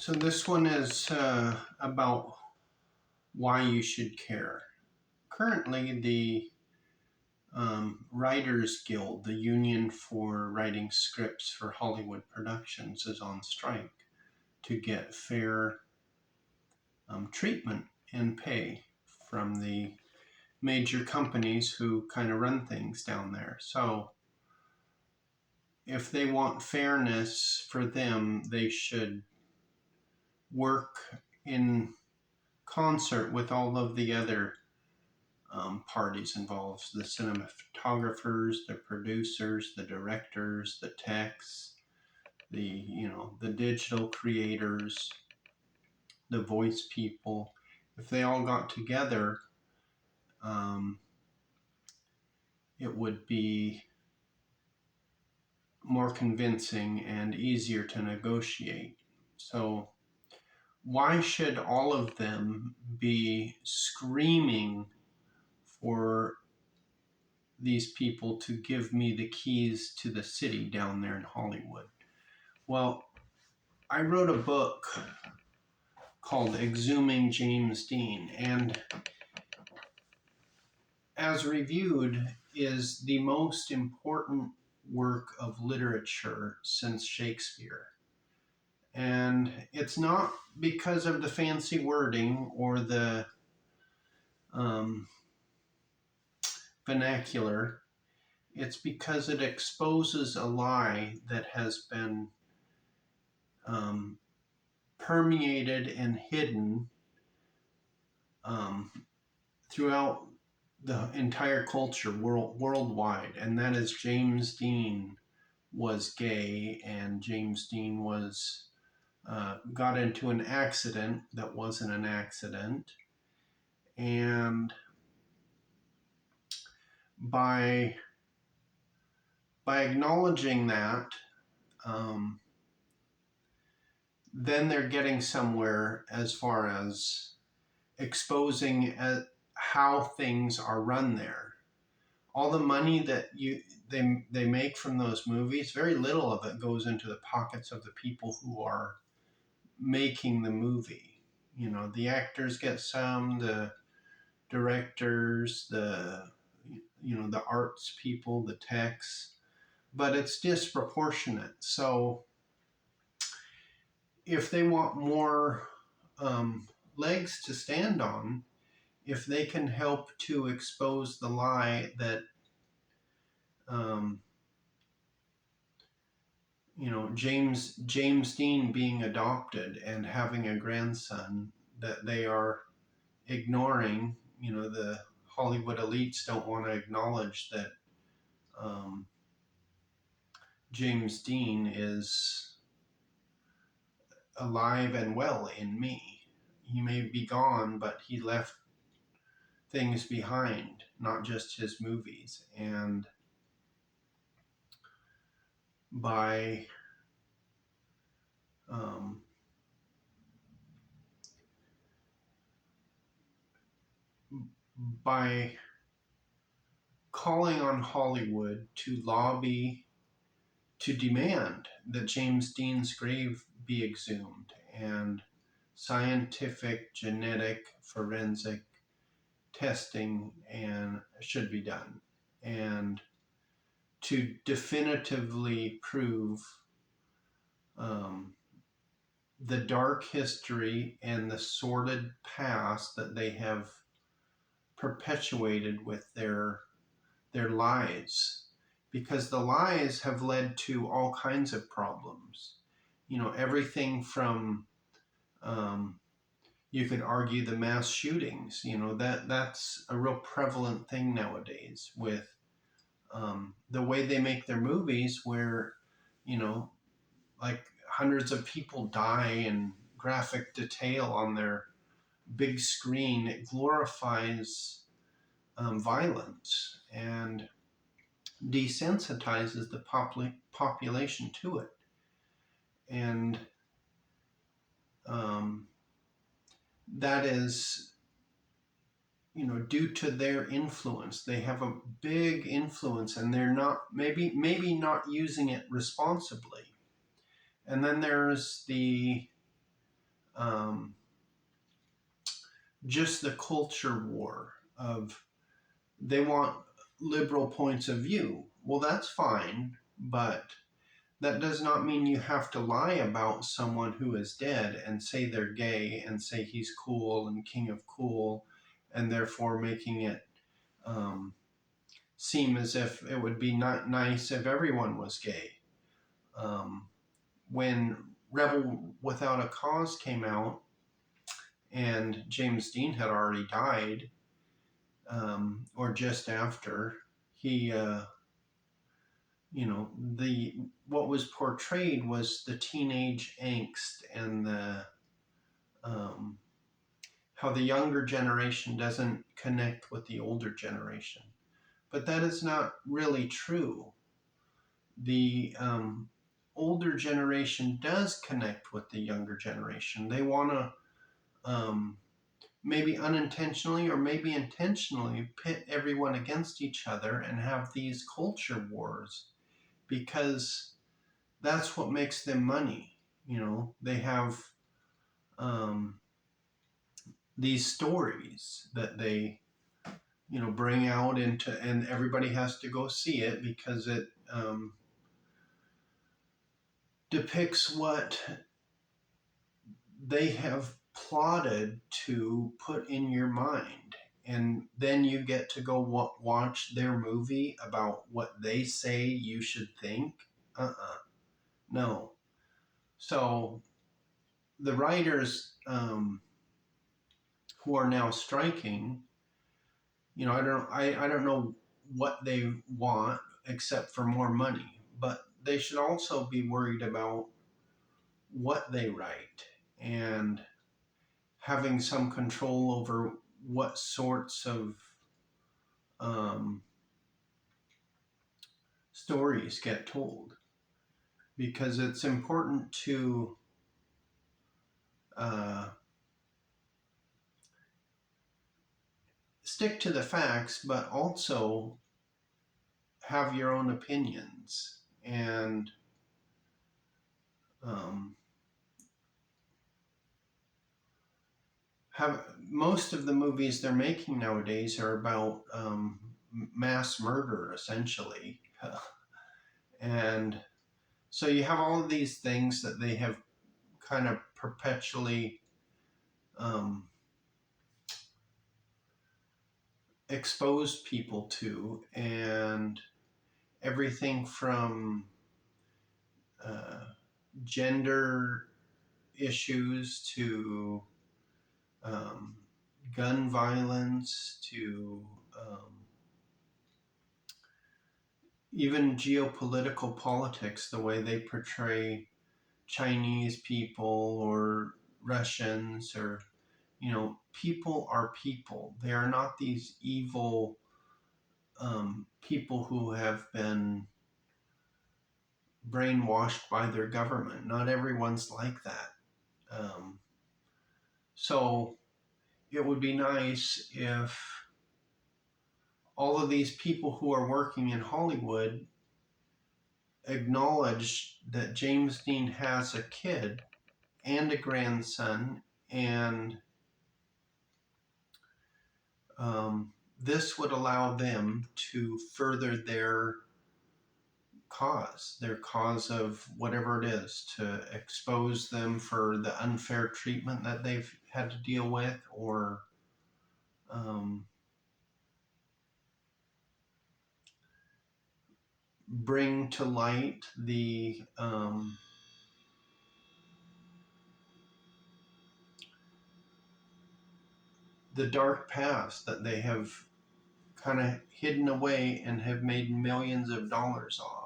So this one is about why you should care. Currently, the Writers Guild, the union for writing scripts for Hollywood productions, is on strike to get fair treatment and pay from the major companies who kind of run things down there. So if they want fairness for them, they should work in concert with all of the other parties involved: the cinematographers, the producers, the directors, the techs, the digital creators, the voice people. If they all got together, um, it would be more convincing and easier to negotiate. So why should all of them be screaming for these people to give me the keys to the city down there in Hollywood? Well, I wrote a book called Exhuming James Dean, and as reviewed, is the most important work of literature since Shakespeare. And it's not because of the fancy wording or the um, vernacular. It's because it exposes a lie that has been um, permeated and hidden um, throughout the entire culture worldwide, and that is James Dean was gay, and James Dean was got into an accident that wasn't an accident, and by acknowledging that, um, then they're getting somewhere as far as exposing how things are run there. All the money that they make from those movies, very little of it goes into the pockets of the people who are making the movie. The actors get some, the directors, the arts people, the techs, but it's disproportionate. So if they want more legs to stand on, if they can help to expose the lie that um, James Dean being adopted and having a grandson that they are ignoring. The Hollywood elites don't want to acknowledge that um, James Dean is alive and well in me. He may be gone, but he left things behind, not just his movies. And by um, by calling on Hollywood to lobby to demand that James Dean's grave be exhumed and scientific, genetic, forensic testing and should be done, and to definitively prove um, the dark history and the sordid past that they have perpetuated with their lies, because the lies have led to all kinds of problems. Everything from you could argue the mass shootings. That's a real prevalent thing nowadays with the way they make their movies, where like hundreds of people die in graphic detail on their big screen. It glorifies violence and desensitizes the population to it. And that is, due to their influence. They have a big influence, and they're not maybe not using it responsibly. And then there's the um, just the culture war of they want liberal points of view. Well, that's fine, but that does not mean you have to lie about someone who is dead and say they're gay and say he's cool and king of cool, and therefore making it um, seem as if it would be not nice if everyone was gay. Um, when Rebel Without a Cause came out and James Dean had already died, or just after, he, the what was portrayed was the teenage angst and the um, how the younger generation doesn't connect with the older generation. But that is not really true. The older generation does connect with the younger generation. They want to maybe unintentionally or maybe intentionally pit everyone against each other and have these culture wars because that's what makes them money. They have um, these stories that they bring out into, and everybody has to go see it because it depicts what they have plotted to put in your mind. And then you get to go watch their movie about what they say you should think. No. So the writers who are now striking, I don't know what they want except for more money, but they should also be worried about what they write and having some control over what sorts of um, stories get told, because it's important to uh, stick to the facts, but also have your own opinions. And um, have most of the movies they're making nowadays are about mass murder, essentially. And so you have all of these things that they have kind of perpetually um, exposed people to, and everything from uh, gender issues to um, gun violence to even geopolitical politics, the way they portray Chinese people or Russians, or people are people. They are not these evil people who have been brainwashed by their government. Not everyone's like that. Um, so it would be nice if all of these people who are working in Hollywood acknowledge that James Dean has a kid and a grandson, and this would allow them to further their cause of whatever it is, to expose them for the unfair treatment that they've had to deal with, or um, bring to light the dark past that they have kind of hidden away and have made millions of dollars off.